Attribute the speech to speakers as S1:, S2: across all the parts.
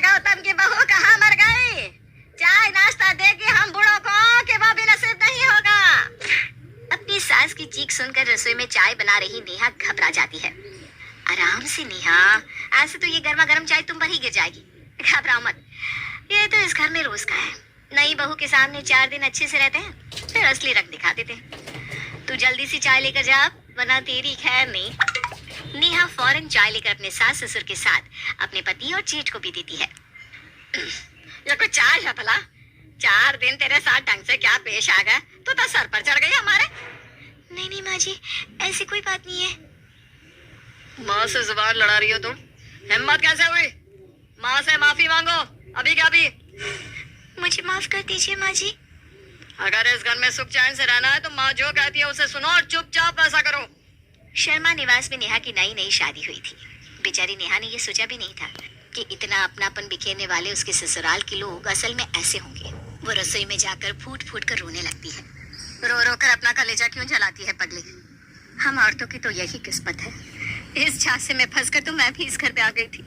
S1: गौतम की बहू कहाँ मर गई? चाय नाश्ता देगी हम बूढ़ों को कि वो भी नसीब नहीं होगा। अपनी सास की चीख सुनकर रसोई में चाय बना रही नेहा घबरा जाती है। आराम से नेहा, ऐसे तो ये गर्मा गर्म चाय तुम पर ही गिर जाएगी। घबराओ मत, ये तो इस घर में रोज का है। नई बहू के सामने 4 दिन अच्छे से रहते हैं, फिर असली रंग दिखा देते हैं। तू जल्दी से चाय लेकर जा, वरना तेरी खैर नहीं। नेहा फौरन चाय लेकर अपने सास ससुर के साथ अपने पति और जेठ को भी देती है। ये कोई चाय है भला? 4 दिन तेरे साथ ढंग से क्या पेश आ गए? तू तो सर पर चढ़ गई हमारे। नहीं नहीं माँ जी, ऐसी कोई बात नहीं है। माँ से जुबान लड़ा रही हो तुम? हिम्मत कैसे हुई? माँ से माफी मांगो, अभी क्या भी। मुझे माफ कर दीजिए माँ जी। अगर इस घर में सुख चैन से रहना है तो माँ जो कहती है उसे सुनो और चुपचाप ऐसा करो। शर्मा निवास में नेहा की नई नई शादी हुई थी। बेचारी नेहा ने ये सोचा भी नहीं था कि इतना अपनापन बिखेरने वाले उसके ससुराल के लोग असल में ऐसे होंगे। वो रसोई में जाकर फूट फूट कर रोने लगती है। रो रो कर अपना कलेजा क्यों जलाती है पगली? हम औरतों की तो यही किस्मत है। इस झांसे में फंसकर तो मैं भी इस घर पे आ गई थी।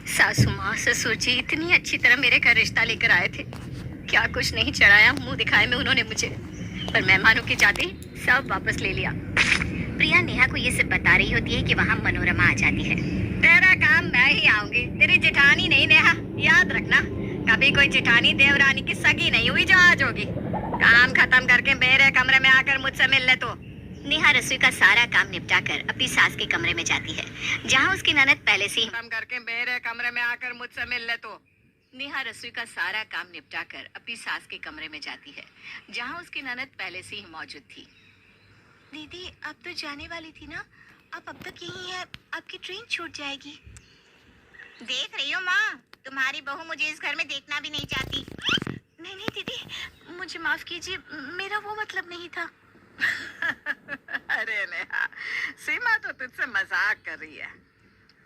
S1: सासू माँ ससुर जी इतनी अच्छी तरह मेरे घर रिश्ता लेकर आए थे, क्या कुछ नहीं चढ़ाया मुंह दिखाए में उन्होंने मुझे, पर मेहमानों के जाते सब वापस ले लिया। प्रिया नेहा को ये सब बता रही होती है कि वहाँ मनोरमा आ जाती है। तेरा काम मैं ही आऊंगी, तेरी जेठानी नहीं नेहा, याद रखना। कभी कोई जेठानी देवरानी की सगी नहीं हुई जो आज होगी। काम खत्म करके मेरे कमरे में आकर मुझसे मिल ले तो। नेहा रसोई का सारा काम निपटा कर अपनी सास के कमरे में जाती है, जहाँ उसकी ननद पहले से ही काम करके मेरे कमरे में आकर मुझसे मिल ले तो। नेहा रसोई का सारा काम निपटा कर अपनी सास के कमरे में जाती है, जहाँ उसकी ननद पहले से ही मौजूद थी। दीदी अब तो जाने वाली थी ना, आप अब तक यही है, आपकी ट्रेन छूट जाएगी। देख रही हो माँ, तुम्हारी बहू मुझे इस घर में देखना भी नहीं चाहती। नहीं नहीं दीदी, मुझे माफ कीजिए, मेरा वो मतलब नहीं था। अरे नेहा, सीमा तो तुझसे मजाक कर रही है।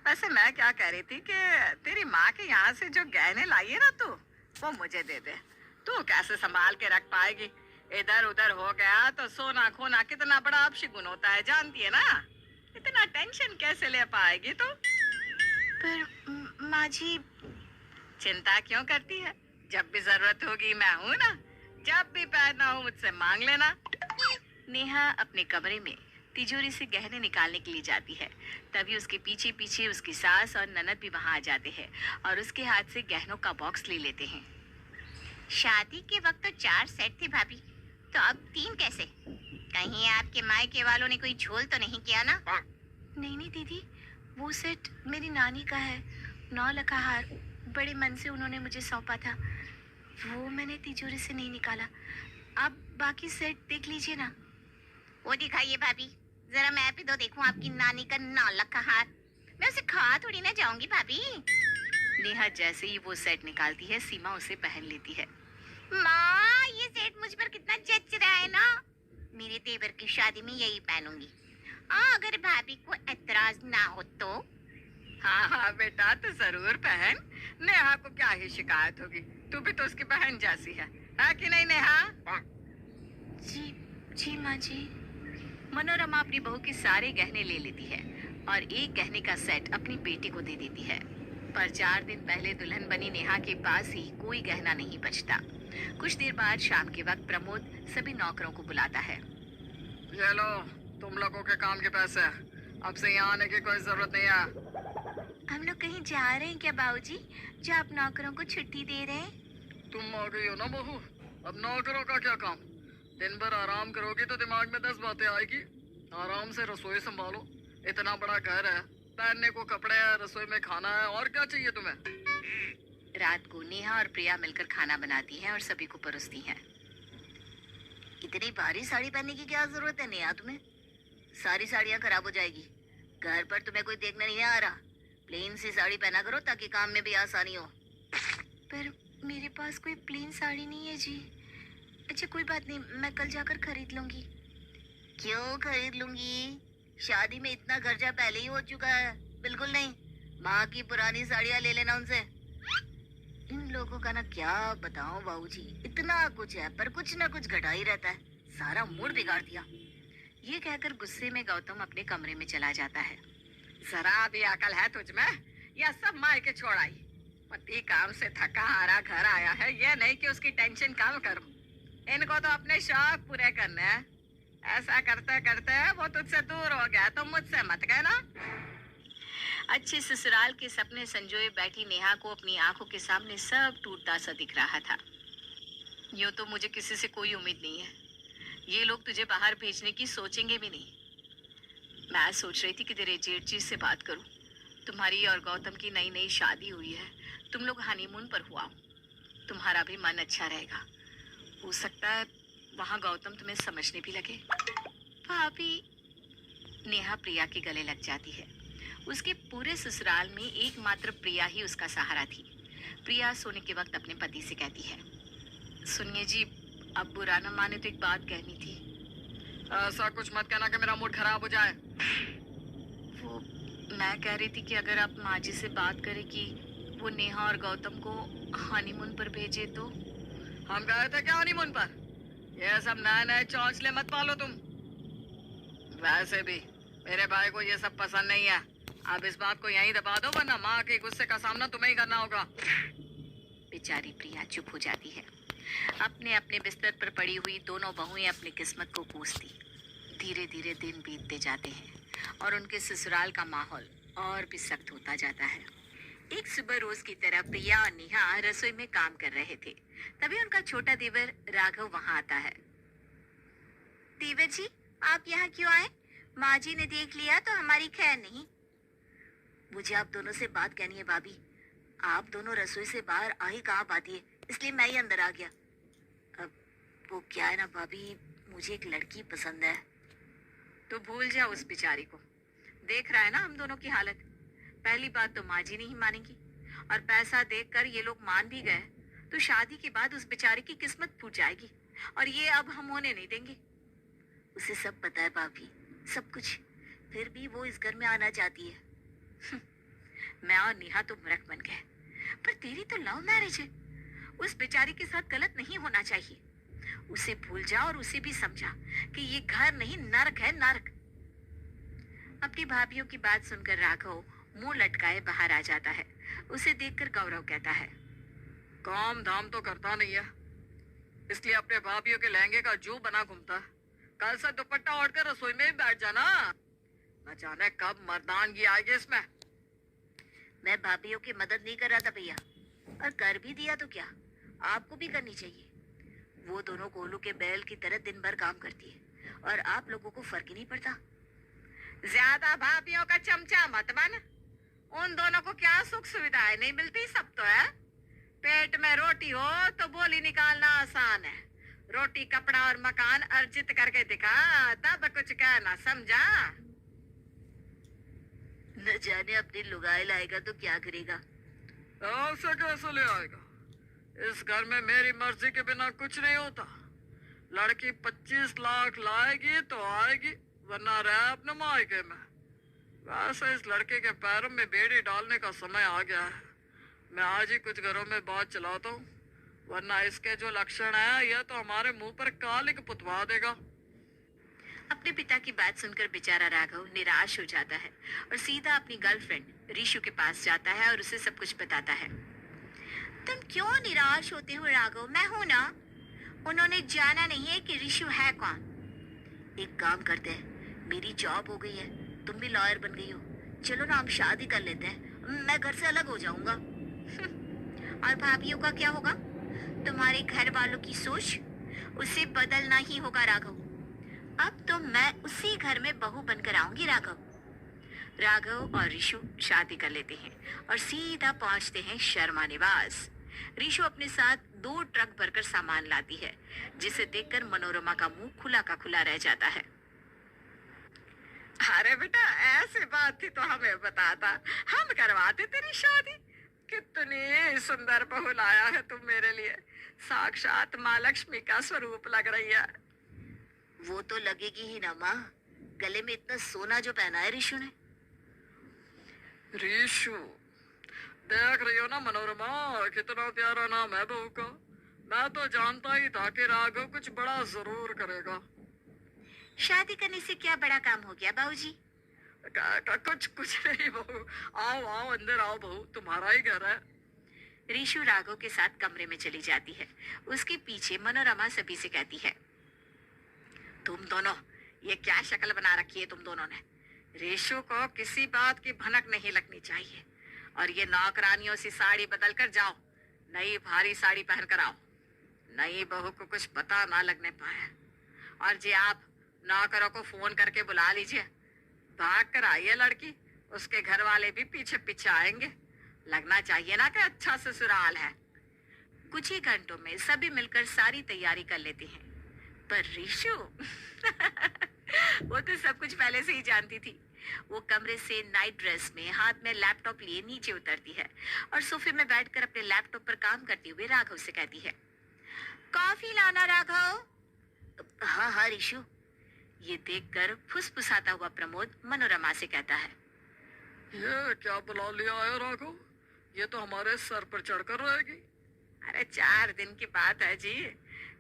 S1: वैसे मैं क्या कह रही थी कि तेरी माँ के यहाँ से जो गहने लाई है ना तू, वो मुझे दे दे। तू कैसे संभाल के रख पाएगी? इधर उधर हो गया तो सोना खोना कितना बड़ा अपशगुन होता है, जानती है ना? इतना टेंशन कैसे ले पाएगी तू? पर माँ जी, चिंता क्यों करती है? जब भी जरूरत होगी मैं हूँ ना, जब भी पैदा हो मुझसे मांग लेना। नेहा अपने कमरे में तिजोरी से गहने निकालने के लिए जाती है। तभी उसके पीछे पीछे उसकी सास और ननद भी वहां आ जाते हैं और उसके हाथ से गहनों का बॉक्स ले लेते हैं। शादी के वक्त तो 4 सेट थे भाभी, तो अब 3 कैसे? कहीं आपके मायके वालों ने कोई झोल तो नहीं किया ना? नहीं नहीं दीदी, वो सेट मेरी नानी का है। 9 लखा हार बड़े मन से उन्होंने मुझे सौंपा था, वो मैंने तिजोरी से नहीं निकाला। आप बाकी सेट देख लीजिए ना। वो दिखाइए भाभी, जरा मैं भी तो देखूं आपकी नानी का 9 लखा हार। मैं उसे खा थोड़ी ना जाऊंगी भाभी। नेहा जैसे ही वो सेट निकालती है, सीमा उसे पहन लेती है। माँ, ये सेट मुझ पर कितना जच रहा है ना। मेरे देवर की शादी में यही पहनूंगी। अगर भाभी को एतराज ना हो तो। हाँ हाँ बेटा, तो जरूर पहन। नेहा को क्या ही शिकायत होगी, तू भी तो उसकी बहन जैसी है कि नहीं नेहा? जी जी माँ जी। मनोरमा अपनी बहू के सारे गहने ले लेती है और एक गहने का सेट अपनी बेटी को दे देती है। पर 4 दिन पहले दुल्हन बनी नेहा के पास ही कोई गहना नहीं बचता। कुछ देर बाद शाम के वक्त प्रमोद सभी नौकरों को बुलाता है। ये लो, तुम लोगों के काम के पैसे, अब से यहाँ आने की कोई जरूरत नहीं है। हम लोग कहीं जा रहे हैं क्या बाबूजी, जो आप नौकरों को छुट्टी दे रहे हैं? तुम आ गई हो ना बहू, अब नौकरों का क्या काम? दिन भर आराम करोगी तो दिमाग में 10 बातें आएगी। आराम से रसोई संभालो, इतना बड़ा घर है, पहनने को कपड़े है, रसोई में खाना है, और क्या चाहिए तुम्हें? रात को नेहा और प्रिया मिलकर खाना बनाती हैं और सभी को परोसती हैं। इतनी भारी साड़ी पहनने की क्या जरूरत है नेहा तुम्हें? सारी साड़ियाँ खराब हो जाएगी। घर पर तुम्हें कोई देखने नहीं आ रहा, प्लेन सी साड़ी पहना करो ताकि काम में भी आसानी हो। पर मेरे पास कोई प्लेन साड़ी नहीं है जी। अच्छा कोई बात नहीं, मैं कल जाकर खरीद लूंगी। क्यों खरीद लूंगी? शादी में इतना खर्चा पहले ही हो चुका है। बिल्कुल नहीं, माँ की पुरानी साड़ियाँ ले लेना उनसे। इन लोगों का ना क्या बताऊं बाबूजी, इतना कुछ है पर कुछ ना कुछ घटा ही रहता है, सारा मूड बिगाड़ दिया। ये कहकर गुस्से में गौतम अपने कमरे में चला जाता है। जरा भी अकल है तुझ में या सब मायके छोड़ आई? पति काम से थका हारा घर आया है, ये नहीं कि उसकी टेंशन कम करूं। इनको तो अपने शौक पूरे करने हैं। ऐसा करते करते वो तुझसे दूर हो गया, तो मुझसे मत कहना। अच्छे ससुराल के सपने संजोए बैठी नेहा को अपनी आंखों के सामने सब टूटता सा दिख रहा था। यूं तो मुझे किसी से कोई उम्मीद नहीं है। ये लोग तुझे बाहर भेजने की सोचेंगे भी नहीं। मैं सोच रही थी कि तेरे जेठ जी से बात करूं। तुम्हारी और गौतम की नई नई शादी हुई है, तुम लोग हनीमून पर हुआ हो। तुम्हारा भी मन अच्छा रहेगा। हो सकता है वहां गौतम तुम्हें समझने भी लगे। भाभी, नेहा प्रिया के गले लग जाती है। उसके पूरे ससुराल में एकमात्र प्रिया ही उसका सहारा थी। प्रिया सोने के वक्त अपने पति से कहती है, सुनिए जी, अब बुरा न माने तो एक बात कहनी थी। ऐसा कुछ मत कहना कि मेरा मूड खराब हो जाए। वो मैं कह रही थी कि अगर आप माँ जी से बात करें कि वो नेहा और गौतम को हनीमून पर भेजे तो। हम गए थे क्या हनीमून पर? ये सब नए नए चौंचले मत पालो तुम। वैसे भी मेरे भाई को ये सब पसंद नहीं है। आप इस बात को यहीं दबा दो, वरना माँ के गुस्से का सामना तुम्हें ही करना होगा। बेचारी प्रिया चुप हो जाती है। अपने अपने बिस्तर पर पड़ी हुई दोनों बहुएं अपनी किस्मत को कोसती। धीरे धीरे दिन बीतते जाते हैं और उनके ससुराल का माहौल और भी सख्त होता जाता है। एक सुबह रोज की तरह प्रिया और नेहा रसोई में काम कर रहे थे। तभी उनका छोटा देवर राघव वहां आता है। देवर जी, आप यहाँ क्यों आए? माँ जी ने देख लिया तो हमारी खैर नहीं। मुझे आप दोनों से बात कहनी है भाभी। आप दोनों रसोई से बाहर आ ही कहाँ पाती है, इसलिए मैं ही अंदर आ गया। अब वो क्या है ना भाभी, मुझे एक लड़की पसंद है। तो भूल जा उस बेचारी को। देख रहा है ना हम दोनों की हालत। पहली बात तो माँ जी नहीं मानेगी, और पैसा देखकर ये लोग मान भी गए तो शादी के बाद उस बेचारी की किस्मत फूट जाएगी, और ये अब हम होने नहीं देंगे। उसे सब पता है भाभी, सब कुछ। फिर भी वो इस घर में आना चाहती है। मैं और नेहा तो मूर्ख बन गए, पर तेरी तो लव मैरिज है। उस बेचारी के साथ गलत नहीं होना चाहिए। उसे भूल जा और उसे भी समझा कि ये घर नहीं, नरक है, नरक। अपनी भाभीओं की बात सुनकर राघव मुंह लटकाए बाहर आ जाता है। उसे देखकर गौरव कहता है, काम धाम तो करता नहीं है, इसलिए अपने भाभीओं के लहंगे का जो बना घूमता है। कल से दुपट्टा ओढ़कर रसोई में ही बैठ जाना। न जाने कब मर्दानगी आएगी इसमें। मैं भाभीओं की मदद नहीं कर रहा था भैया, और कर भी दिया तो क्या, आपको भी करनी चाहिए। वो दोनों कोलू के बैल की तरह दिन भर काम करती है, और आप लोगों को फर्क ही नहीं पड़ता। ज्यादा भाभीओं का चमचा मत बन। उन दोनों को क्या सुख सुविधाएं नहीं मिलती, सब तो है। पेट में रोटी हो तो बोली निकालना आसान है। रोटी, कपड़ा और मकान अर्जित करके दिखा, तब कुछ कहना, समझा? न जाने अपनी लुगाई लाएगा तो क्या करेगा। ऐसे कैसे ले आएगा? इस घर में मेरी मर्जी के बिना कुछ नहीं होता। लड़की 25 लाख लाएगी तो आएगी, वरना रहे अपने मायके में। वैसे इस लड़के के पैरों में बेड़ी डालने का समय आ गया है। मैं आज ही कुछ घरों में बात चलाता हूँ, वरना इसके जो लक्षण है यह तो हमारे मुंह पर कालिक पुतवा देगा। अपने पिता की बात सुनकर बेचारा राघव निराश हो जाता है और सीधा अपनी गर्लफ्रेंड ऋषु के पास जाता है और उसे सब कुछ बताता है। तुम क्यों निराश होते हो राघव, मैं हूं ना। उन्होंने जाना नहीं है कि ऋषु है कौन। एक काम करते हैं, मेरी जॉब हो गई है, तुम भी लॉयर बन गई हो, चलो ना हम शादी कर लेते हैं, मैं घर से अलग हो जाऊंगा। और भाभीियों का क्या होगा? तुम्हारे घर वालों की सोच, उसे बदलना ही होगा राघव। अब तो मैं उसी घर में बहू बनकर आऊंगी राघव। राघव और ऋषु शादी कर लेते हैं और सीधा पहुंचते हैं शर्मा निवास। ऋषु अपने साथ 2 ट्रक भरकर सामान लाती है, जिसे देखकर मनोरमा का मुंह खुला का खुला रह जाता है। अरे बेटा, ऐसी बात थी तो हमें बताता, हम करवाते तेरी शादी। कितनी सुंदर बहू लाया है तुम मेरे लिए, साक्षात माँ लक्ष्मी का स्वरूप लग रही है। वो तो लगेगी ही ना माँ, गले में इतना सोना जो पहना है ऋषु ने। ऋषु, देख रही हो ना मनोरमा, कितना प्यारा नाम है बहू का। मैं तो जानता ही था कि राघव कुछ बड़ा जरूर करेगा। शादी करने से क्या बड़ा काम हो गया बाबूजी? कुछ कुछ नहीं बहू। आओ आओ, अंदर आओ बहू, तुम्हारा ही घर है। रीशु राघव के साथ कमरे में चली जाती है। उसके पीछे मनोरमा सभी से कहती है, तुम दोनों ये क्या शक्ल बना रखी है तुम दोनों ने। रीशु को किसी बात की भनक नहीं लगनी चाहिए। और ये नौकरानियों सी साड़ी बदल कर जाओ, नई भारी साड़ी पहन कर आओ, नई बहू को कुछ पता ना लगने पाए। और जी आप नौकरों को फोन करके बुला लीजिए। भाग कर आई है लड़की, उसके घर वाले भी पीछे पीछे आएंगे। लगना चाहिए ना कि अच्छा ससुराल है। कुछ ही घंटों में सभी मिलकर सारी तैयारी कर लेते हैं। पर रीशु वो तो सब कुछ पहले से ही जानती थी। वो कमरे से नाइट ड्रेस में हाथ में लैपटॉप लिए नीचे उतरती है और सोफे में बैठकर अपने लैपटॉप पर काम करते हुए राघव से कहती है, कॉफी लाना राघव। हाँ हाँ रीशु। ये देखकर फुसफुसाता हुआ प्रमोद मनोरमा से कहता है,
S2: ये क्या बुला लिया है राघव, ये तो हमारे सर पर चढ़कर रहेगी।
S1: अरे 4 दिन की बात है जी,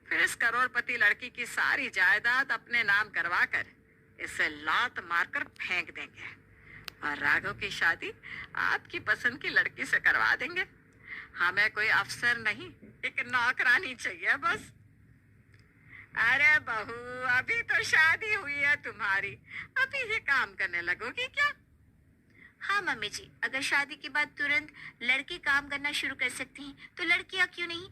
S1: फिर इस करोड़पति लड़की की सारी जायदाद अपने नाम करवा कर इसे लात मारकर फेंक देंगे और राघव की शादी आपकी पसंद की लड़की से करवा देंगे। हमें कोई अफसर नहीं, एक नौकरानी चाहिए बस। अरे बहू, अभी तो शादी हुई है तुम्हारी, अभी ही काम करने लगोगी क्या? हाँ मम्मी जी, अगर शादी के बाद तुरंत लड़के काम करना शुरू कर सकती हैं तो लड़कियां क्यों नहीं?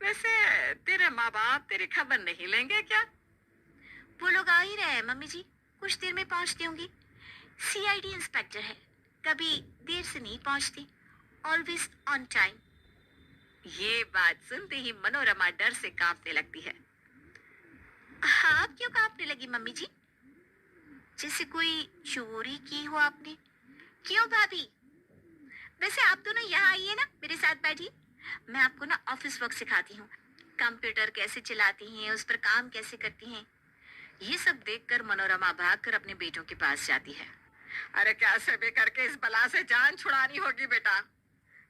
S1: वैसे तेरे माँ बाप तेरी खबर नहीं लेंगे क्या? वो लोग आ ही रहे हैं मम्मी जी, कुछ देर में पहुंचती होंगी। सीआईडी इंस्पेक्टर है, कभी देर से नहीं पहुंचती, ऑलवेज ऑन टाइम। ये बात सुनते ही मनोरमा डर से कांपने लगती है। आप क्यों कांपने लगी मम्मी जी? जैसे कोई चोरी की हो आपने। क्यों भाभी? वैसे आप दोनों यहाँ आइए ना, मेरे साथ बैठिए। मैं आपको ना ऑफिस वर्क सिखाती हूँ, कंप्यूटर कैसे चलाती हैं, उस पर काम कैसे करती हैं। ये सब देखकर मनोरमा भागकर अपने बेटों के पास जाती है। अरे कैसे भी करके इस बला से जान छुड़ानी होगी बेटा।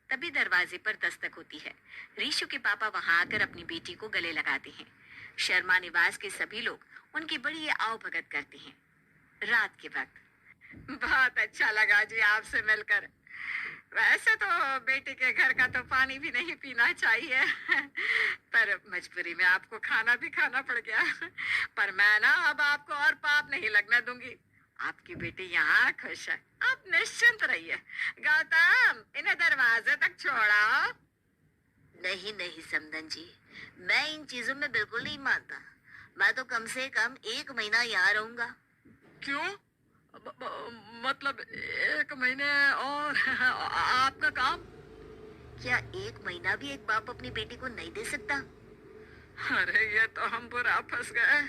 S1: तभी दरवाजे पर दस्तक होती है। रीशु के पापा वहां आकर अपनी बेटी को गले लगाते हैं। शर्मा निवास के सभी लोग उनकी बड़ी आवभगत करते हैं। रात के वक्त बहुत अच्छा लगा जी आपसे मिलकर। वैसे तो बेटी के घर का तो पानी भी नहीं पीना चाहिए, पर मजबूरी में आपको खाना भी खाना पड़ गया। पर मैं ना अब आपको और पाप नहीं लगने दूंगी। आपकी बेटी यहाँ खुश है, आप निश्चिंत रहिए। गौतम, इन्हें दरवाजे तक छोड़ाओ। नहीं नहीं समधन जी, मैं इन चीजों में बिल्कुल नहीं मानता। मैं तो कम से कम 1 महीना यहाँ रहूंगा।
S2: क्यों? मतलब 1 महीने और आपका काम?
S1: क्या 1 महीना भी एक बाप अपनी बेटी को नहीं दे सकता?
S2: अरे ये तो हम बुरा फंस गए।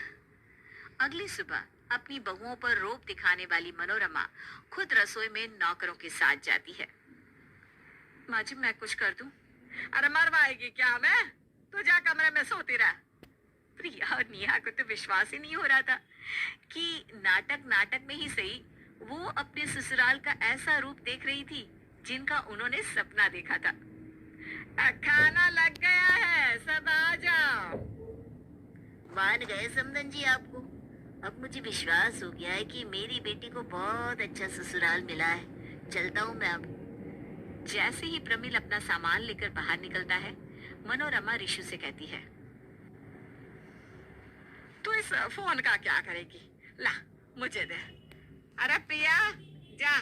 S1: अगली सुबह अपनी बहुओं पर रोब दिखाने वाली मनोरमा खुद रसोई में नौकरों के साथ जाती है। माँ जी मैं कुछ कर दूं? अरे मरवाएगी क्या हमें? तू जा कमरे में सोती रह। प्रिया और नेहा को तो विश्वास ही नहीं हो रहा था कि नाटक नाटक में ही सही वो अपने ससुराल का ऐसा रूप देख रही थी जिनका उन्होंने सपना देखा था। खाना लग गया है, सब आ जाओ। मान गए समधन जी आपको। अब मुझे विश्वास हो गया है कि मेरी बेटी को बहुत अच्छा ससुराल मिला है। चलता हूँ मैं अब। जैसे ही प्रमिल अपना सामान लेकर बाहर निकलता है, मनोरमा ऋषु से कहती है, तू इस फोन का क्या करेगी? ला मुझे दे। अरे प्रिया, जा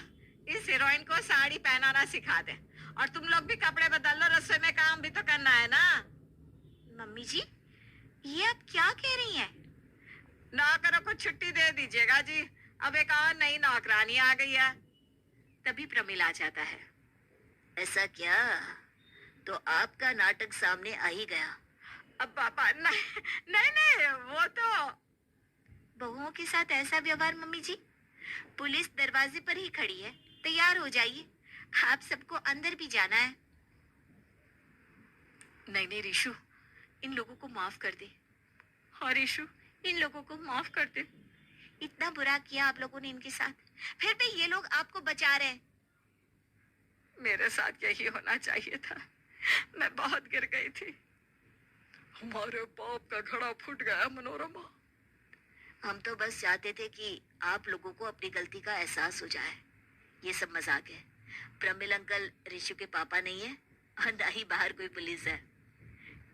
S1: इस हीरोइन को साड़ी पहनाना सिखा दे। और तुम लोग भी कपड़े बदल लो, रसोई में काम भी तो करना है ना। मम्मी जी, ये आप क्या कह रही हैं? नौकरों को छुट्टी दे दीजिएगा जी, अब एक और नई नौकरानी आ गई है। तभी प्रमिल आ जाता है। ऐसा क्या? तो आपका नाटक सामने आ ही गया। अब पापा नहीं नहीं नहीं, वो तो बहुओं के साथ ऐसा व्यवहार मम्मी जी। पुलिस दरवाजे पर ही खड़ी है, तैयार हो जाइए, आप सबको अंदर भी जाना है। नहीं नहीं ऋषु, इन लोगों को माफ कर दे। हाँ ऋषु, इन लोगों को माफ कर दे। इतना बुरा किया आप लोगों ने इनके साथ, फिर भी ये लोग आपको बचा रहे हैं। मेरे साथ यही होना चाहिए था, मैं बहुत गिर गई थी।
S2: हमारे बाप का घड़ा फूट गया मनोरमा।
S1: हम तो बस चाहते थे कि आप लोगों को अपनी गलती का एहसास हो जाए। ये सब मजाक है।
S3: प्रमिल अंकल ऋषु के पापा नहीं है और ना ही बाहर कोई पुलिस है।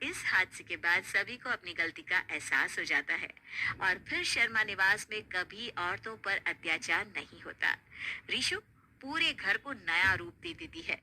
S3: इस हादसे के बाद सभी को अपनी गलती का एहसास हो जाता है और फिर शर्मा निवास में कभी औरतों पर अत्याचार नहीं होता। ऋषु पूरे घर को नया रूप दे देती है।